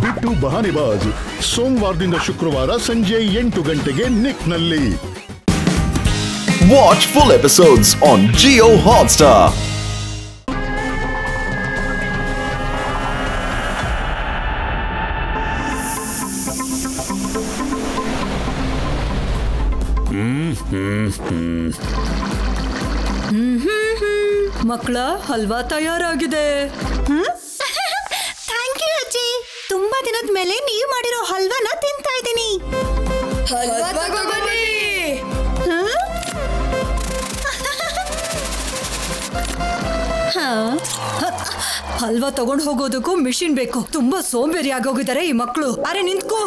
ಬಿಟ್ಟು ಬಹಾನಿಬಾಜ್ ಸೋಮವಾರದಿಂದ ಶುಕ್ರವಾರ ಸಂಜೆ 8 ಗಂಟೆಗೆ ನಿಕ್ನಲ್ಲಿ. Watch full episodes on Jio Hotstar. ಮಕ್ಕಳ ಹಲ್ವಾ ತಯಾರಾಗಿದೆ. ಥ್ಯಾಂಕ್ ಯು ಅಜ್ಜಿ. ತುಂಬಾ ದಿನದ ಮೇಲೆ ನೀವು ಮಾಡಿರೋ ಹಲ್ವಾನ ತಿಂತಾ ಇದ್ದೀನಿ. ಹಲ್ವಾ ತಗೊಂಡು ಹೋಗೋದಕ್ಕೂ ಮಿಷಿನ್ ಬೇಕು. ತುಂಬಾ ಸೋಂಬೇರಿ ಆಗೋಗಿದ್ದಾರೆ ಈ ಮಕ್ಕಳು. ಅರೆ ನಿಂತ್ಕೋ.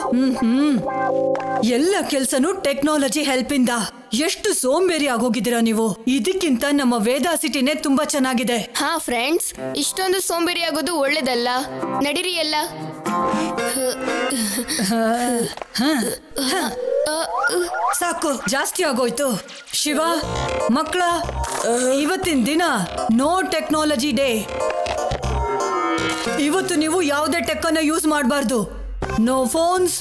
ಎಲ್ಲ ಕೆಲ್ಸನೂ ಟೆಕ್ನಾಲಜಿ ಹೆಲ್ಪ್ ಇಂದ. ಎಷ್ಟು ಸೋಂಬೇರಿ ಆಗೋಗಿದ್ದೀರಾ ನೀವು. ಇದಕ್ಕಿಂತ ನಮ್ಮ ವೇದಾ ಸಿಟಿನೇ ತುಂಬಾ ಚೆನ್ನಾಗಿದೆ. ಹಾ ಫ್ರೆಂಡ್ಸ್, ಇಷ್ಟೊಂದು ಸೋಂಬೇರಿ ಆಗೋದು ಒಳ್ಳೇದಲ್ಲ. ನಡೀರಿ ಎಲ್ಲ. ಸಾಕು, ಜಾಸ್ತಿ ಆಗೋಯ್ತು. ಶಿವ, ಮಕ್ಕಳ, ಇವತ್ತಿನ ದಿನ ನೋ ಟೆಕ್ನಾಲಜಿ ಡೇ. ಇವತ್ತು ನೀವು ಯಾವುದೇ ಟೆಕ್ ಅನ್ನ ಯೂಸ್ ಮಾಡಬಾರ್ದು. No phones,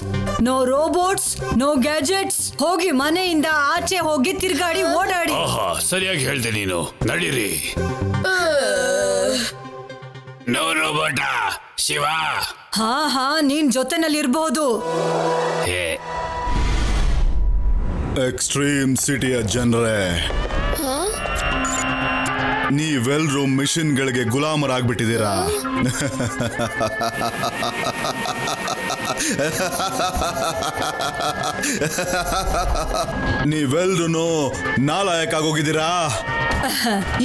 no robots, no gadgets. ಹೋಗಿ ಮನೆಯಿಂದ ಆಚೆ ಹೋಗಿ ತಿರ್ಗಾಡಿ ಓಡಾಡಿ. ಸರಿಯಾಗಿ ಹೇಳ್ದೆ ನೀನು. ನಡೀರಿ. ನೋ ರೋಬೋಟ ಶಿವ. ಹಾ ನೀನ್ ಜೊತೆನಲ್ಲಿ ಇರಬಹುದು. ಎಕ್ಸ್ಟ್ರೀಮ್ ಸಿಟಿಯ ಜನರೇ, ನೀವೆಲ್ರೂ ಮಿಷನ್ಗಳಿಗೆ ಗುಲಾಮರಾಗ್ಬಿಟ್ಟಿದ್ದೀರಾ. ನೀವೆಲ್ರೂ ನಾಲಾಯಕ್ಕಾಗೋಗಿದ್ದೀರಾ.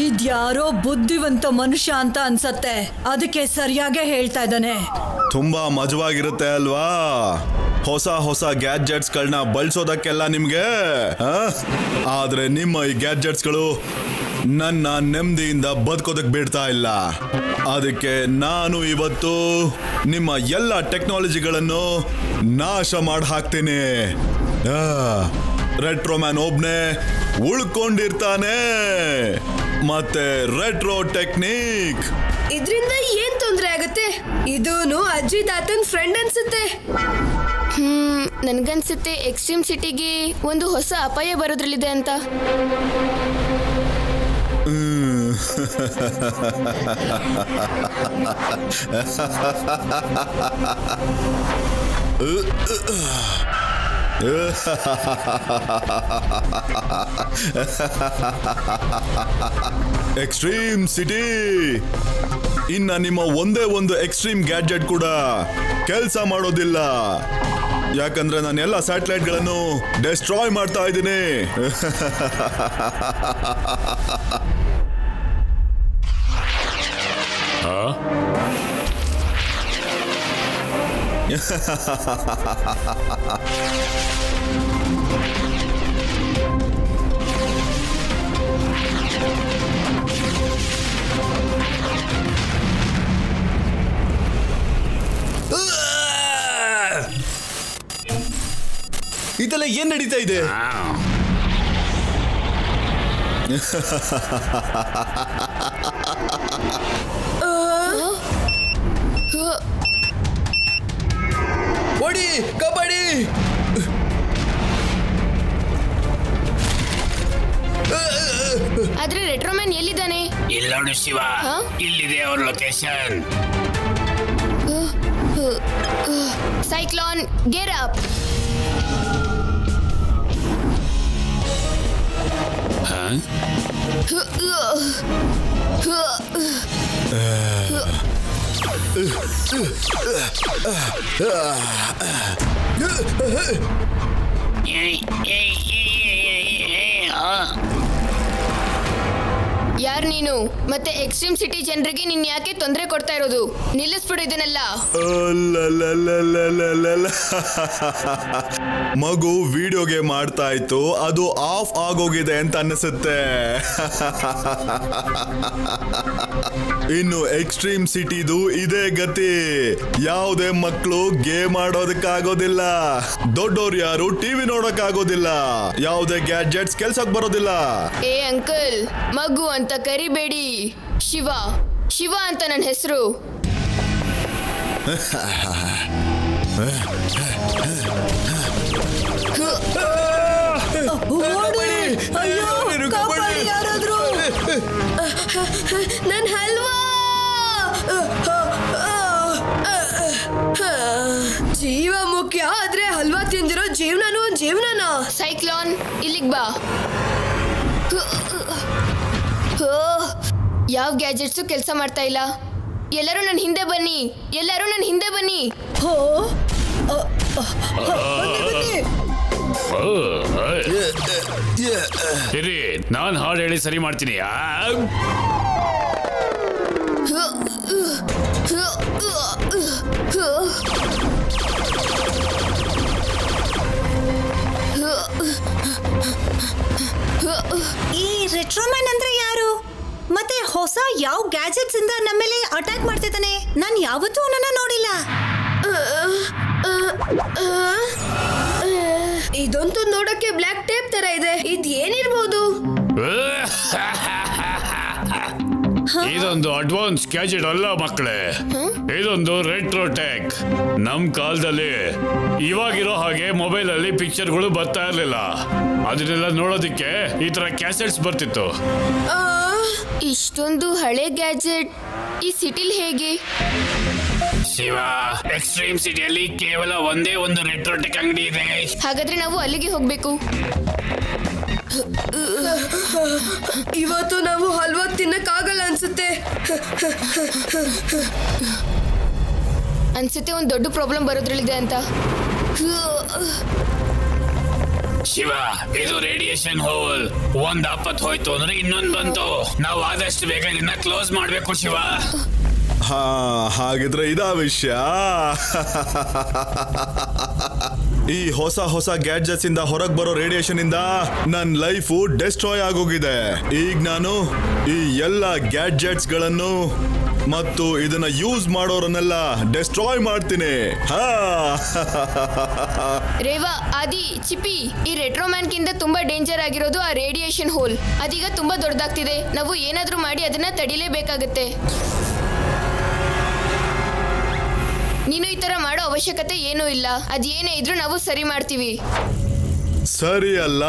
ಇದ್ಯಾರೋ ಬುದ್ಧಿವಂತ ಮನುಷ್ಯ ಅಂತ ಅನ್ಸತ್ತೆ. ಅದಕ್ಕೆ ಸರಿಯಾಗೇ ಹೇಳ್ತಾ ಇದ್ದಾನೆ. ತುಂಬಾ ಮಜವಾಗಿರುತ್ತೆ ಅಲ್ವಾ ಹೊಸ ಗ್ಯಾಡ್ಜೆಟ್ಸ್ಗಳನ್ನ ಬಳಸೋದಕ್ಕೆಲ್ಲ ನಿಮ್ಗೆ. ಆದ್ರೆ ನಿಮ್ಮ ಈ ಗ್ಯಾಡ್ಜೆಟ್ಸ್ಗಳು ನನ್ನ ನೆಮ್ಮದಿಯಿಂದ ಬದುಕೋದಕ್ಕೆ ಬಿಡ್ತಾ ಇಲ್ಲ. ಅದಕ್ಕೆ ನಾನು ಇವತ್ತು ನಿಮ್ಮ ಎಲ್ಲ ಟೆಕ್ನಾಲಜಿಗಳನ್ನು ನಾಶ ಮಾಡಿ ಹಾಕ್ತೀನಿ. ರೆಟ್ರೋಮ್ಯಾನ್ ಒಬ್ನೇ ಉಳ್ಕೊಂಡಿರ್ತಾನೆ. ಮತ್ತೆ ರೆಟ್ರೋ ಟೆಕ್ನಿಕ್. ಇದ್ರಿಂದ ಏನ್ ತೊಂದ್ರೆ ಆಗತ್ತೆ? ಇದೂನು ಅಜ್ಜಿ ತಾತನ್ ಫ್ರೆಂಡ್ ಅನ್ಸುತ್ತೆ. ನನ್ಗನ್ಸುತ್ತೆ ಎಕ್ಸ್ಟ್ರೀಮ್ ಸಿಟಿಗೆ ಒಂದು ಹೊಸ ಅಪಾಯ ಬರೋದ್ರಲ್ಲಿದೆ ಅಂತ. ಎಕ್ಸ್ಟ್ರೀಮ್ ಸಿಟಿ ಇನ್ನ ನಿಮ್ಮ ಒಂದೇ ಒಂದು ಎಕ್ಸ್ಟ್ರೀಮ್ ಗ್ಯಾಡ್ಜೆಟ್ ಕೂಡ ಕೆಲಸ ಮಾಡೋದಿಲ್ಲ. ಯಾಕಂದ್ರೆ ನಾನು ಎಲ್ಲ ಸ್ಯಾಟಲೈಟ್ಗಳನ್ನು ಡೆಸ್ಟ್ರಾಯ್ ಮಾಡ್ತಾ ಇದ್ದೀನಿ. ಇದೆಲ್ಲ ಏನ್ ನಡೀತಾ ಇದೆ? ಓಡಿ ಕಬಡ್ಡಿ. ಆದ್ರೆ ರೆಟ್ರೋಮ್ಯಾನ್ ಎಲ್ಲಿದ್ದಾನೆ? ಇಲ್ಲ ನೋಡು ಶಿವ, ಇಲ್ಲಿದೆ ಅವ್ರ ಲೊಕೇಶನ್. Cyclone gear up. ಯಾರು ನೀನು? ಮತ್ತೆ ಎಕ್ಸ್ಟ್ರೀಮ್ ಸಿಟಿ ಜನರಿಗೆ ನೀನ್ ಯಾಕೆ ತೊಂದರೆ ಕೊಡ್ತಾ ಇರೋದು? ನಿಲ್ಲಿಸ್ಬಿಡು ಇದನ್ನೆಲ್ಲ. ಮಗು ವಿಡಿಯೋ ಗೇಮ್ ಆಡ್ತಾ ಇತ್ತು, ಅದು ಆಫ್ ಆಗೋಗಿದೆ ಅಂತ ಅನಿಸುತ್ತೆ. ಇನ್ನು ಎಕ್ಸ್ಟ್ರೀಮ್ ಸಿಟಿದು ಇದೇ ಗತಿ. ಯಾವುದೇ ಮಕ್ಕಳು ಗೇಮ್ ಆಡೋದಕ್ಕಾಗೋದಿಲ್ಲ, ದೊಡ್ಡೋರು ಯಾರು ಟಿವಿ ನೋಡೋಕ್ಕಾಗೋದಿಲ್ಲ, ಯಾವುದೇ ಗ್ಯಾಡ್ಜೆಟ್ಸ್ ಕೆಲ್ಸಕ್ಕೆ ಬರೋದಿಲ್ಲ. ಏ ಅಂಕಲ್, ಮಗು ಅಂತ ಕರಿಬೇಡಿ. ಶಿವ ಅಂತ ನನ್ನ ಹೆಸರು. ಅಯ್ಯೋ, ಕಾಪಾಡಿ ಯಾರಾದ್ರೂ. ನನ್ ಹಲ್ವಾ ಜೀವ ಮುಖ್ಯ ಆದ್ರೆ ಹಲ್ವಾ ತಿಂದಿರೋ ಜೀವನನೂ ಒಂದ್ ಜೀವನನ. ಸೈಕ್ಲೋನ್ ಇಲ್ಲಿಗ್ ಬಾ. ಯಾವ ಗ್ಯಾಜೆಟ್ಸು ಕೆಲಸ ಮಾಡ್ತಾ ಇಲ್ಲ. ಎಲ್ಲರೂ ನನ್ನ ಹಿಂದೆ ಬನ್ನಿ, ಎಲ್ಲರೂ ನನ್ನ ಹಿಂದೆ ಬನ್ನಿ. ಇರಿ, ನಾನು ಹಾಡು ಹೇಳಿ ಸರಿ ಮಾಡ್ತೀನಿ. ಈ ರೆಟ್ರೋಮ್ಯಾನ್ ಅಂದ್ರೆ ಯಾರು? ಮತ್ತೆ ಹೊಸ ಯಾವ ಗ್ಯಾಜೆಟ್ಸ್ ಇಂದ ನಮ್ಮೇಲೆ ಅಟ್ಯಾಕ್ ಮಾಡ್ತಿದ್ದಾನೆ? ನಾನು ಯಾವತ್ತೂ ಅವನನ್ನ ನೋಡಿಲ್ಲ. ಇದಂತೂ ನೋಡಕ್ಕೆ ಬ್ಲ್ಯಾಕ್ ಟೇಪ್ ತರ ಇದೆ. ಇದ್ ಏನಿರ್ಬೋದು? ಇದೊಂದು ಅಡ್ವಾನ್ಸ್ ಗ್ಯಾಜೆಟ್ ಅಲ್ಲ ಮಕ್ಕಳೇ, ಇದೊಂದು ರೆಟ್ರೋಟೆಕ್. ನಮ್ ಕಾಲದಲ್ಲಿ ಇವಾಗಿರೋ ಹಾಗೆ ಮೊಬೈಲ್ ಅಲ್ಲಿ ಪಿಕ್ಚರ್ಗಳು ಬರ್ತಾ ಇರ್ಲಿಲ್ಲ. ಅದನ್ನೆಲ್ಲ ನೋಡೋದಿಕ್ಕೆ ಈ ತರ ಕ್ಯಾಸೆಟ್ಸ್ ಬರ್ತಿತ್ತು. ಇಷ್ಟೊಂದು ಹಳೆ ಗ್ಯಾಜೆಟ್ ಈ ಸಿಟಿಲ್ ಹೇಗೆ? ಶಿವ, ಎಕ್ಸ್ಟ್ರೀಮ್ ಸಿಟಿಯಲ್ಲಿ ಕೇವಲ ಒಂದೇ ಒಂದು ರೆಟ್ರೋಟೆಕ್ ಅಂಗಡಿ ಇದೆ. ಹಾಗಾದ್ರೆ ನಾವು ಅಲ್ಲಿಗೆ ಹೋಗ್ಬೇಕು. ಇವತ್ತು ನಾವು ಹಲ್ವಾ ತಿನ್ನಕ್ಕಾಗಲ್ಲ ಅನ್ಸುತ್ತೆ. ಒಂದು ದೊಡ್ಡ ಪ್ರಾಬ್ಲಮ್ ಬರೋದ್ರಲ್ಲಿದೆ ಅಂತ. ಶಿವ, ಇದು ರೇಡಿಯೇಷನ್ ಹೋಲ್. ಒಂದ್ ಆಪತ್ ಹೋಯ್ತು ಅಂದ್ರೆ ಇನ್ನೊಂದು ಬಂತು. ನಾವು ಆದಷ್ಟು ಬೇಗ ಇದನ್ನ ಕ್ಲೋಸ್ ಮಾಡ್ಬೇಕು ಶಿವ. ಹಾಗಿದ್ರೆ ಇದಾ ವಿಷಯ. ಈ ಹೊಸ ಗ್ಯಾಡ್ಜೆಟ್ಸ್ ಇಂದ ಹೊರಗೆ ಬರೋ ರೇಡಿಯೇಷನ್ ಇಂದ ನನ್ನ ಲೈಫು ಡೆಸ್ಟ್ರಾಯ್ ಆಗೋಗಿದೆ. ಈಗ ನಾನು ಈ ಎಲ್ಲ ಗ್ಯಾಡ್ಜೆಟ್ಸ್ ಗಳನ್ನು ಮತ್ತು ಇದನ್ನ ಯೂಸ್ ಮಾಡೋರನ್ನೆಲ್ಲ ಡೆಸ್ಟ್ರಾಯ್ ಮಾಡ್ತೀನಿ. ರೇವಾ, ಆದಿ, ಚಿಪಿ, ಈ ರೆಟ್ರೋಮ್ಯಾನ್ ಕಿಂತ ತುಂಬಾ ಡೇಂಜರ್ ಆಗಿರೋದು ಆ ರೇಡಿಯೇಷನ್ ಹೋಲ್. ಅದೀಗ ತುಂಬಾ ದೊಡ್ಡದಾಗ್ತಿದೆ. ನಾವು ಏನಾದ್ರೂ ಮಾಡಿ ಅದನ್ನ ತಡಿಲೇಬೇಕಾಗತ್ತೆ. ನೀನು ಈ ತರ ಮಾಡೋ ಅವಶ್ಯಕತೆ ಏನೂ ಇಲ್ಲ. ಅದೇನೇ ಇದ್ರೂ ನಾವು ಸರಿ ಮಾಡ್ತೀವಿ. ಸರಿ ಅಲ್ಲ,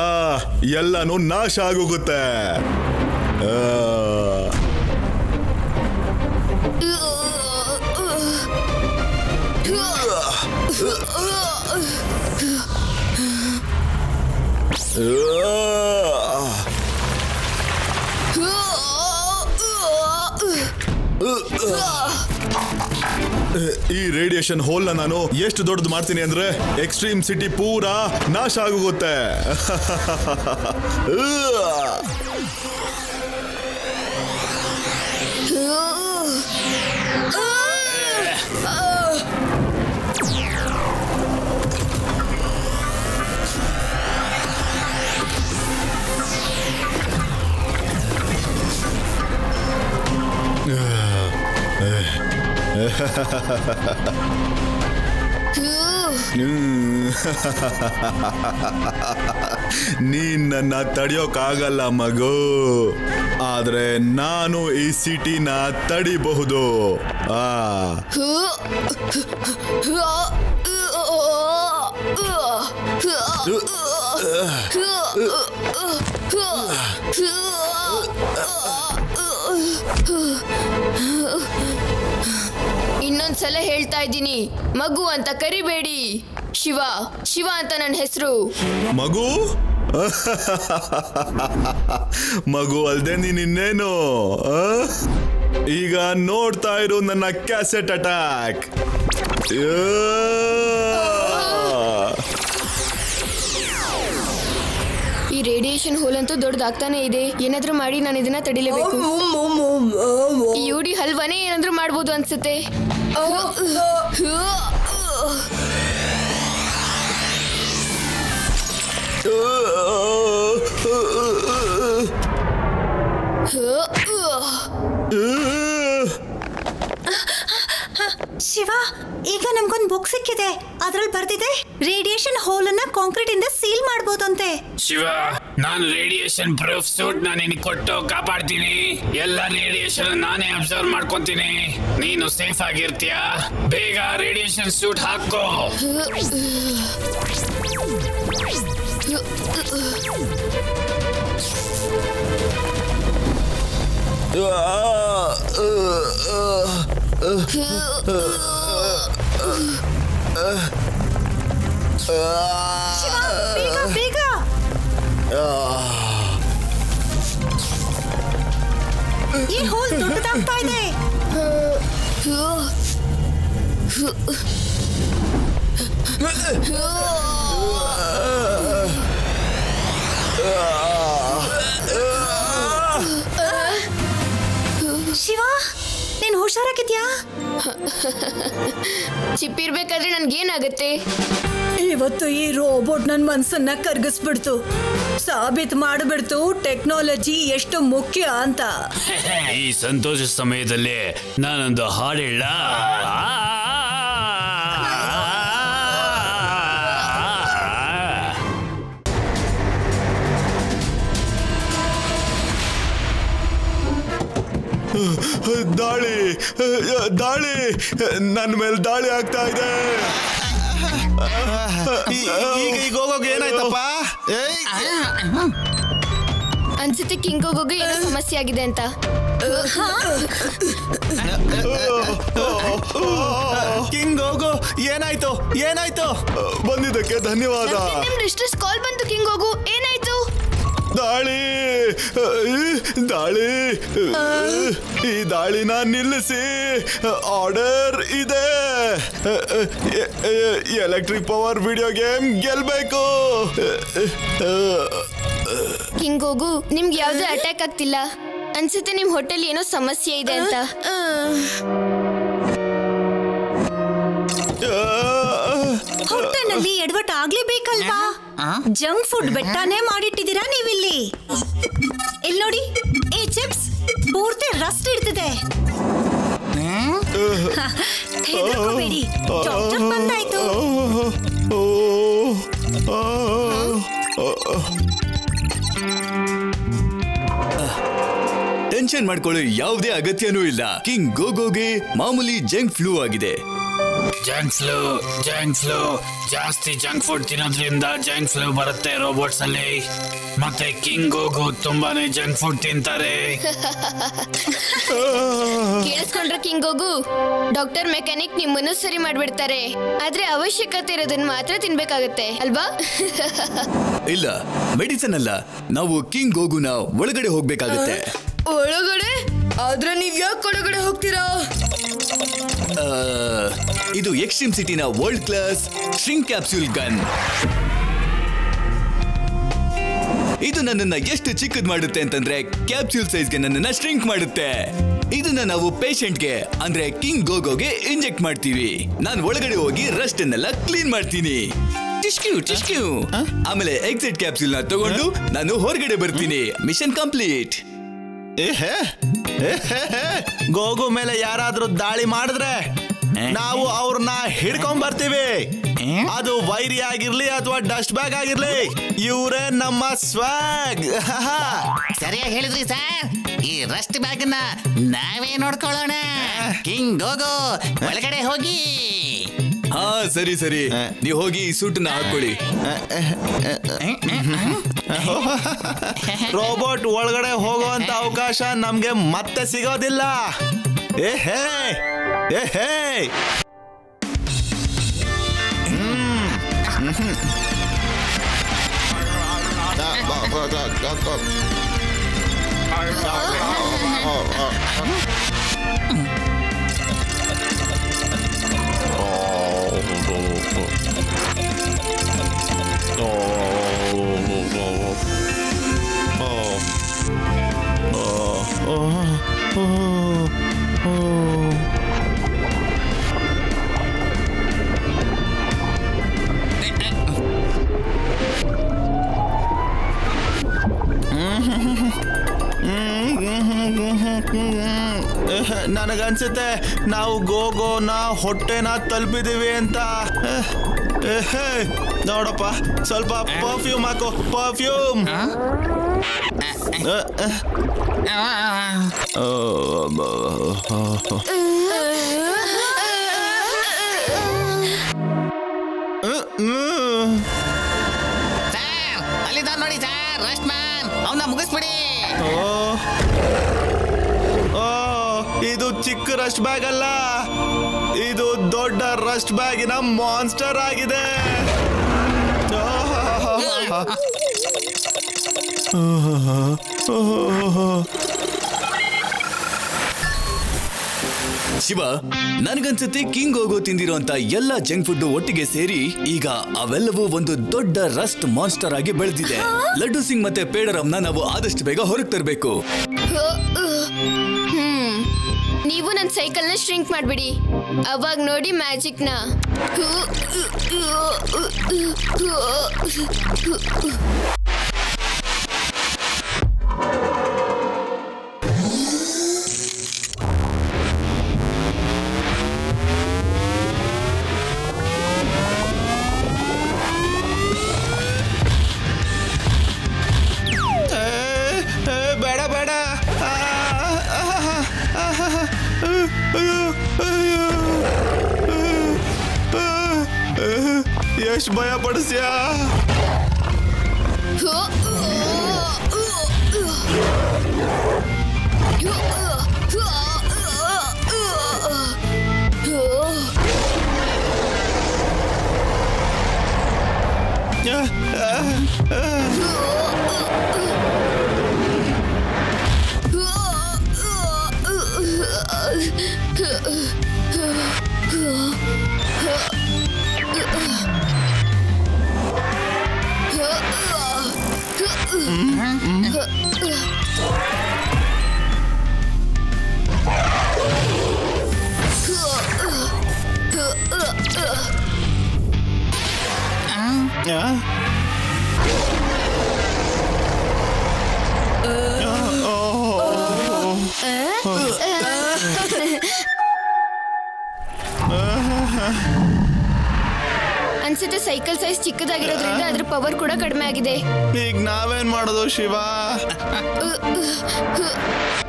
ಎಲ್ಲಾನು ನಾಶ ಆಗೋಗುತ್ತೆ. ಈ ರೇಡಿಯೇಷನ್ ಹೋಲ್ ನಾನು ಎಷ್ಟು ದೊಡ್ಡದು ಮಾಡ್ತೀನಿ ಅಂದ್ರೆ ಎಕ್ಸ್ಟ್ರೀಮ್ ಸಿಟಿ ಪೂರಾ ನಾಶ ಆಗೋಗುತ್ತೆ. ನೀನ್ ನನ್ನ ತಡೆಯೋಕ್ಕಾಗಲ್ಲ ಮಗು, ಆದ್ರೆ ನಾನು ಈ ಸಿಟಿನ ತಡಿಬಹುದು. ಇನ್ನೊಂದ್ಸಲ ಹೇಳ್ತಾ ಇದ್ದೀನಿ, ಮಗು ಅಂತ ಕರಿಬೇಡಿ. ಶಿವ ಅಂತ ನನ್ನ ಹೆಸರು. ಮಗು ಮಗು ಅಲ್ದೆ ನೀನ್ ಇನ್ನೇನು? ಈಗ ನೋಡ್ತಾ ಇರು ನನ್ನ ಕ್ಯಾಸೆಟ್ ಅಟ್ಯಾಕ್. ಈ ರೇಡಿಯೇಷನ್ ಹೋಲ್ ಅಂತೂ ದೊಡ್ಡದಾಗ್ತಾನೆ ಇದೆ. ಏನಾದ್ರೂ ಮಾಡಿ ನಾನು ಇದನ್ನ ತಡಿಲೇಬೇಕು. ಈ ಯುಡಿ ಹಲ್ವಾನೇ ಏನಾದ್ರೂ ಮಾಡ್ಬೋದು ಅನ್ಸುತ್ತೆ. ಶಿವ, ಈಗ ನಮ್ಗೊಂದು ಬುಕ್ ಸಿಕ್ಕಿದೆ. ಅದ್ರಲ್ಲಿ ಬರ್ದಿದೆ ರೇಡಿಯೇಷನ್ ಹೋಲ್ ಅನ್ನ ಕಾಂಕ್ರೀಟ್ ಇಂದ ಸೀಲ್ ಮಾಡಬಹುದಂತೆ. ಶಿವ, ನಾನು ರೇಡಿಯೇಷನ್ ಪ್ರೂಫ್ ಸೂಟ್ ನಿನಗೆ ಕೊಟ್ಟು ಕಾಪಾಡ್ತೀನಿ. ಎಲ್ಲ ರೇಡಿಯೇಷನ್ ನಾನೇ ಅಬ್ಸರ್ವ್ ಮಾಡ್ಕೊಂತೀನಿ. ನೀನು ಸೇಫ್ ಆಗಿರ್ತೀಯ. ಬೇಗ ರೇಡಿಯೇಷನ್ ಸೂಟ್ ಹಾಕೋ. ಶಿವ, ಬೇಗ ಬೇಗ. ಈ ಹೋಲ್ ದೊಡ್ಡದಾಗ್ತಾ ಇದೆ. ಶಿವ, ನೀನ್ ಹುಷಾರಾಗಿದ್ಯಾ? ಚಿಪ್ ಇರ್ಬೇಕಾದ್ರೆ ನನ್ಗೇನಾಗತ್ತೆ? ಇವತ್ತು ಈ ರೋಬೋಟ್ ನನ್ ಮನ್ಸನ್ನ ಕರ್ಗಿಸ್ಬಿಡ್ತು, ಸಾಬೀತ್ ಮಾಡಿಬಿಡ್ತು ಟೆಕ್ನಾಲಜಿ ಎಷ್ಟು ಮುಖ್ಯ ಅಂತ. ಈ ಸಂತೋಷ ಸಮಯದಲ್ಲಿ ನಾನೊಂದು ಹಾಡು ಹೇಳ. ದಾಳಿ ದಾಳಿ ನನ್ನ ಮೇಲೆ ದಾಳಿ ಆಗ್ತಾ ಇದೆ. ಈಗ ಹೋಗೋಕೆ ಏನಾಯ್ತಪ್ಪ? ಅನ್ಸುತ್ತೆ ಕಿಂಗ್ ಗೋಗೋಗೆ ಏನೋ ಸಮಸ್ಯೆ ಆಗಿದೆ ಅಂತ. ಕಿಂಗ್ ಹೋಗೋ, ಏನಾಯ್ತು ಏನಾಯ್ತು? ಬಂದಿದ್ದಕ್ಕೆ ಧನ್ಯವಾದ. ಡಿಸ್ಟ್ರೆಸ್ ಕಾಲ್ ಬಂತು. ಕಿಂಗ್ ಗೋಗು, ಏನಾಯ್ತು? ದಾಳಿ ದಾಳಿ ಈ ದಾಳಿನ ನಿಲ್ಲಿಸಿ. ಆರ್ಡರ್ ಇದೆ. ಎಲೆಕ್ಟ್ರಿಕ್ ಪವರ್ ವಿಡಿಯೋ ಗೇಮ್ ಗೆಲ್ಬೇಕು. ಕಿಂಗ್ ಗೋಗು, ನಿಮ್ಗೆ ಯಾವ್ದು ಅಟ್ಯಾಕ್ ಆಗ್ತಿಲ್ಲ ಅನ್ಸುತ್ತೆ. ನಿಮ್ ಹೊಟ್ಟೆಲ್ ಏನೋ ಸಮಸ್ಯೆ ಇದೆ ಅಂತ. ಹೊಟ್ಟೆನಲ್ಲಿ ಎಡವಟ್ ಆಗ್ಲೇಬೇಕಲ್ವಾ? ಜಂಕ್ ಫುಡ್ ಬೆಟ್ಟಾನೇ ಮಾಡಿಟ್ಟಿದ್ದೀರಾ ನೀವಿಲ್ಲಿ. ಇಲ್ಲಿ ನೋಡಿ, ಈ ಚಿಪ್ಸ್ ಪೂರ್ತಿ ರಸ್ಟ್ ಇಡ್ತಿದೆ. ಹೆದರ್ಕೋಬೇಡಿ, ಡಾಕ್ಟರ್ ಬಂದಾಯ್ತು. ಟೆನ್ಷನ್ ಮಾಡ್ಕೊಳ್ಳೋ ಯಾವುದೇ ಅಗತ್ಯನೂ ಇಲ್ಲ. ಕಿಂಗ್ ಗೋಗೋಗೆ ಮಾಮೂಲಿ ಜಂಕ್ ಫ್ಲೂ ಆಗಿದೆ. ಜಂಕ್ ಫ್ಲೂ ಜಾಸ್ತಿ ಜಂಕ್ ಫುಡ್ ತಿನ್ನೋದ್ರಿಂದ ಜಂಕ್ ಫ್ಲೂ ಬರುತ್ತೆ ರೋಬೋಟ್ಸ್ ಅಲ್ಲಿ. ಮತ್ತೆ ಕಿಂಗ್ ಗೋಗು ತುಂಬಾನೇ ಜಂಕ್ ಫುಡ್ ತಿಂತಾರೆ. ಕೇಳಿಸ್ಕೊಂಡ್ರೆ ಕಿಂಗ್ ಗೋಗು, ಡಾಕ್ಟರ್ ಮೆಕ್ಯಾನಿಕ್ ನಿಮ್ಮನ್ನು ಸರಿ ಮಾಡ್ಬಿಡ್ತಾರೆ. ಆದ್ರೆ ಅವಶ್ಯಕತೆ ಇರೋದನ್ನ ಮಾತ್ರ ತಿನ್ಬೇಕಾಗತ್ತೆ ಅಲ್ವಾ? ಇಲ್ಲ, ಮೆಡಿಸನ್ ಅಲ್ಲ, ನಾವು ಕಿಂಗ್ ಗೋಗುನ ಒಳಗಡೆ ಹೋಗ್ಬೇಕಾಗತ್ತೆ. ಒಳಗಡೆ? ಆದ್ರೆ ನೀವ್ ಯಾಕೆ ಒಳಗಡೆ ಹೋಗ್ತೀರಾ? ಇದು ಎಕ್ಸ್ಟ್ರೀಮ್ ಸಿಟಿನ world class shrink capsule gun. ಇದು ನನ್ನನ್ನ ಎಷ್ಟು ಚಿಕ್ಕದ್ ಮಾಡುತ್ತೆ ಅಂತಂದ್ರೆ ಕ್ಯಾಪ್ಸೂಲ್ ಸೈಜ್ಗೆ ನನ್ನನ್ನ ಶ್ರಿಂಕ್ ಮಾಡುತ್ತೆ. ಇದನ್ನ ನಾವು ಪೇಷಂಟ್ಗೆ ಅಂದ್ರೆ ಕಿಂಗ್ ಗೋಗೋಗೆ ಇಂಜೆಕ್ಟ್ ಮಾಡ್ತೀವಿ. ನಾನು ಒಳಗಡೆ ಹೋಗಿ ರಸ್ಟ್ ಅನ್ನೆಲ್ಲ ಕ್ಲೀನ್ ಮಾಡ್ತೀನಿ. ಟಿಶ್ಕ್ಯೂ. ಆಮೇಲೆ ಎಕ್ಸಿಟ್ ಕ್ಯಾಪ್ಸೂಲ್ ನ ತಗೊಂಡು ನಾನು ಹೊರಗಡೆ ಬರ್ತೀನಿ. Mission complete. ಗೋಗು ಮೇಲೆ ಯಾರಾದ್ರೂ ದಾಳಿ ಮಾಡಿದ್ರೆ ನಾವು ಅವ್ರನ್ನ ಹಿಡ್ಕೊಂಡ್ ಬರ್ತೀವಿ. ಅದು ವೈರಿ ಆಗಿರ್ಲಿ ಅಥವಾ ಡಸ್ಟ್ ಬ್ಯಾಗ್ ಆಗಿರ್ಲಿ, ಇವರೇ ನಮ್ಮ ಸ್ವಾಗ್. ಸರಿಯಾಗಿ ಹೇಳಿದ್ರಿ ಸರ್. ಈ ರಸ್ಟ್ ಬ್ಯಾಗ್ ನ ನಾವೇ ನೋಡ್ಕೊಳ್ಳೋಣ. ಕಿಂಗ್ ಗೋಗೋ, ಒಳಗಡೆ ಹೋಗಿ. ಹಾ ಸರಿ, ನೀವು ಹೋಗಿ ಈ ಸೂಟನ್ನ ಹಾಕೊಳ್ಳಿ. ರೋಬೋಟ್ ಒಳಗಡೆ ಹೋಗುವಂತ ಅವಕಾಶ ನಮ್ಗೆ ಮತ್ತೆ ಸಿಗೋದಿಲ್ಲ. ಏಹೇ ನನಗನ್ಸುತ್ತೆ ನಾವು ಗೋಗೋನ ಹೊಟ್ಟೆನ ತಲುಪಿದೀವಿ ಅಂತ. ನೋಡಪ್ಪ, ಸ್ವಲ್ಪ ಪರ್ಫ್ಯೂಮ್ ಹಾಕು, ಪರ್ಫ್ಯೂಮ್. ಅಲ್ಲಿದ್ದ ನೋಡಿ ಸರ್, ರಸ್ಟ್ ಮ್ಯಾನ್, ಅವನ್ನ ಮುಗಿಸ್ಬಿಡಿ. ಇದು ಚಿಕ್ಕ ರಸ್ಟ್ ಬ್ಯಾಗ್ ಅಲ್ಲ, ಇದು ದೊಡ್ಡ ರಸ್ಟ್ ಬ್ಯಾಗಿನ ಮಾನ್ಸ್ಟರ್ ಆಗಿದೆ. ಶಿವ, ನನಗನ್ಸುತ್ತೆ ಕಿಂಗ್ ಗೋಗೋ ತಿಂದಿರೋಂತ ಎಲ್ಲ ಜಂಕ್ ಫುಡ್ ಒಟ್ಟಿಗೆ ಸೇರಿ ಈಗ ಅವೆಲ್ಲವೂ ಒಂದು ದೊಡ್ಡ ರಸ್ಟ್ ಮಾನ್ಸ್ಟರ್ ಆಗಿ ಬೆಳೆದಿದೆ. ಲಡ್ಡು ಸಿಂಗ್ ಮತ್ತೆ ಪೇಡರಮ್ನ ನಾವು ಆದಷ್ಟು ಬೇಗ ಹೊರಗೆ ತರಬೇಕು. ನೀವು ನನ್ನ ಸೈಕಲ್ನ ಶ್ರಿಂಕ್ ಮಾಡ್ಬಿಡಿ, ಅವಾಗ ನೋಡಿ ಮ್ಯಾಜಿಕ್ನ. ಬೇಡ ಬೇಡ, ಎಷ್ಟು ಭಯ ಪಡಿಸ್ಯಾ. ಅನ್ಸುತ್ತೆ ಸೈಕಲ್ ಸೈಜ್ ಚಿಕ್ಕದಾಗಿರೋದ್ರಿಂದ ಅದ್ರ ಪವರ್ ಕೂಡ ಕಡಿಮೆ ಆಗಿದೆ. ಈಗ ನಾವೇನ್ ಮಾಡೋದು ಶಿವ?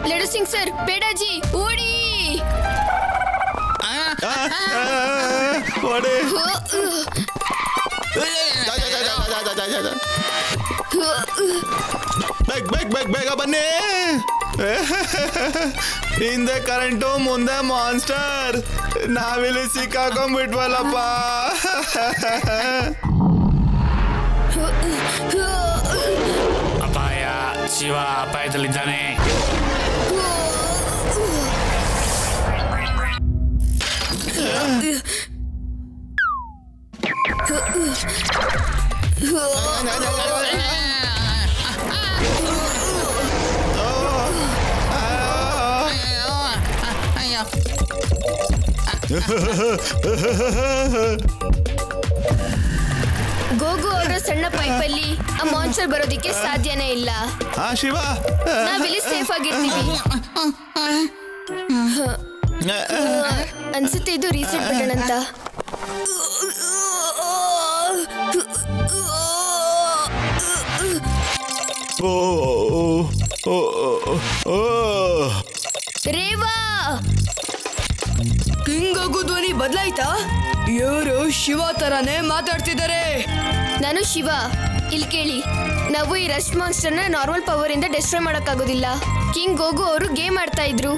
ಲಡ್ಡು ಸಿಂಗ್ ಸರ್, ಬೇಡಾಜಿ ಓಡಿ. ಬೇಗ ಬನ್ನಿ. ಹಿಂದೆ ಕರೆಂಟು, ಮುಂದೆ ಮಾನ್ಸ್ಟರ್. ನಾವಿಲ್ಲಿ ಸಿಕ್ಕಾಕೊಂಡ್ಬಿಟ್ವಲ್ಲಪ್ಪ. ಅಪಾಯ, ಶಿವ ಅಪಾಯದಲ್ಲಿದ್ದಾನೆ. ಗೋಗು ಅವರ ಸಣ್ಣ ಪೈಪಲ್ಲಿ ಆ ಮಾನ್ಸ್ಟರ್ ಬರೋದಿಕ್ಕೆ ಸಾಧ್ಯನೇ ಇಲ್ಲ. ಶಿವ, ನಾವಿಲ್ಲಿ ಸೇಫ್ ಆಗಿರ್ತೀವಿ. ಅನ್ಸುತ್ತೆ ಇದು ರೀಸೆಟ್ ಬಟನ್ ಅಂತ. ರೇವಾ, ಕಿಂಗ್ ಗೋಗು ಧ್ವನಿ ಬದಲಾಯ್ತಾ? ಇವರು ಶಿವ ತರಾನೇ ಮಾತಾಡ್ತಿದ್ದಾರೆ. ನಾನು ಶಿವ. ಇಲ್ಲಿ ಕೇಳಿ, ನಾವು ಈ ರಸ್ಟ್ ಮಾನ್ಸ್ಟರ್ನ ನಾರ್ಮಲ್ ಪವರ್ ಇಂದ ಡಿಸ್ಟ್ರಾಯ್ ಮಾಡಕ್ಕಾಗೋದಿಲ್ಲ. ಕಿಂಗ್ ಗೋಗು ಅವರು ಗೇಮ್ ಆಡ್ತಾ ಇದ್ರು.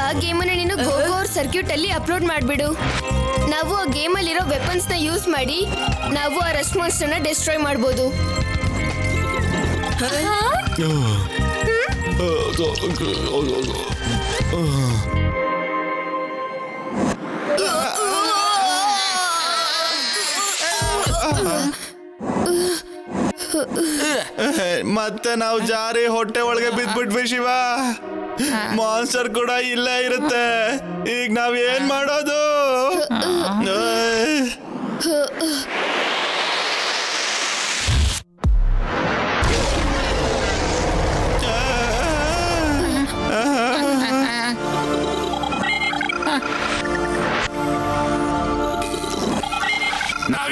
ಆ ಗೇಮನ್ನ ನೀನು ಗೋಗು ಅವ್ರ ಸರ್ಕ್ಯೂಟ್ ಅಲ್ಲಿ ಅಪ್ಲೋಡ್ ಮಾಡ್ಬಿಡು. ನಾವು ಆ ಗೇಮ್ ಅಲ್ಲಿರೋ ವೆಪನ್ಸ್ ನ ಯೂಸ್ ಮಾಡಿ ನಾವು ಆ ರಸ್ಟ್ ಮಾನ್ಸ್ಟರ್ನ ಡಿಸ್ಟ್ರಾಯ್ ಮಾಡ್ಬೋದು. ಮತ್ತೆ ನಾವು ಜಾರಿ ಹೊಟ್ಟೆ ಒಳಗೆ ಬಿದ್ಬಿಟ್ವಿ ಶಿವ. ಮಾನ್ಸ್ಟರ್ ಕೂಡ ಇಲ್ಲೇ ಇರುತ್ತೆ. ಈಗ ನಾವ್ ಏನ್ ಮಾಡೋದು?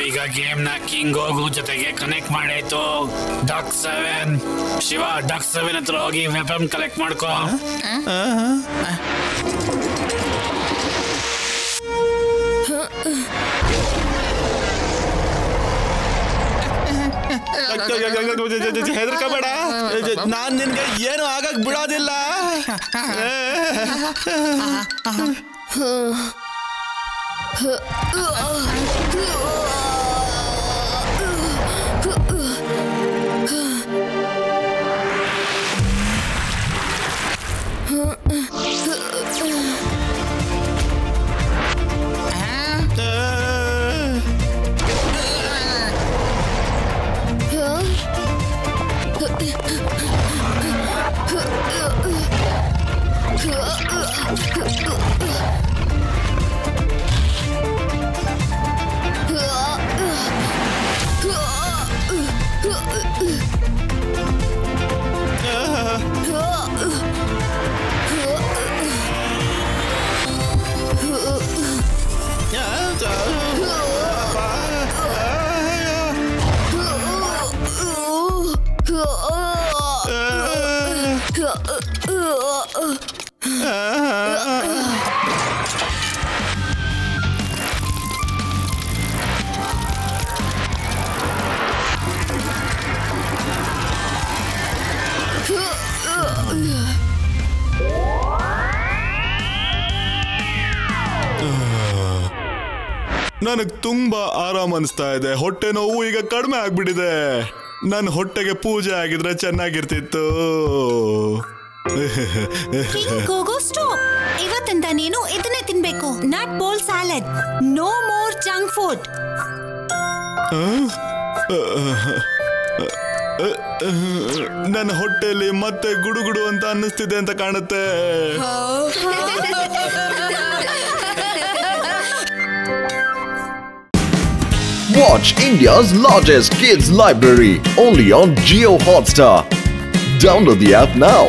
ಈಗ ಗೇಮ್ ನ ಕಿಂಗ್ ಗೋಗು ಜೊತೆಗೆ ಕನೆಕ್ಟ್ ಮಾಡಾಯ್ತು. ಡಕ್ 7 ಶಿವ, ಡಕ್ 7 ಹತ್ರ ಹೋಗಿ ವೆಪನ್ ಕಲೆಕ್ಟ್ ಮಾಡ್ಕೋ. ಹೆದರ್ಕಬೇಡ, ನಾನ್ ನಿನ್ಗೆ ಏನು ಆಗಕ್ ಬಿಡೋದಿಲ್ಲ. ನನಗ್ ತುಂಬಾ ಆರಾಮ್ ಅನಿಸ್ತಾ ಇದೆ. ಹೊಟ್ಟೆ ನೋವು ಈಗ ಕಡಿಮೆ ಆಗ್ಬಿಟ್ಟಿದೆ. ನನ್ನ ಹೊಟ್ಟೆಗೆ ಪೂಜೆ ಆಗಿದ್ರೆ ಚೆನ್ನಾಗಿರ್ತಿತ್ತು. ಸ್ಟಾಪ್. ಇವತ್ತಿಂದ ನೀನು ಇದನ್ನೇ ತಿನ್ಬೇಕು. Nut bowl salad. No more junk food. ನನ್ನ ಹೊಟ್ಟೆಯಲ್ಲಿ ಮತ್ತೆ ಗುಡುಗುಡು ಅಂತ ಅನ್ನಿಸ್ತಿದೆ ಅಂತ ಕಾಣುತ್ತೆ. Watch India's largest kids library only on Jio Hotstar. Download the app now.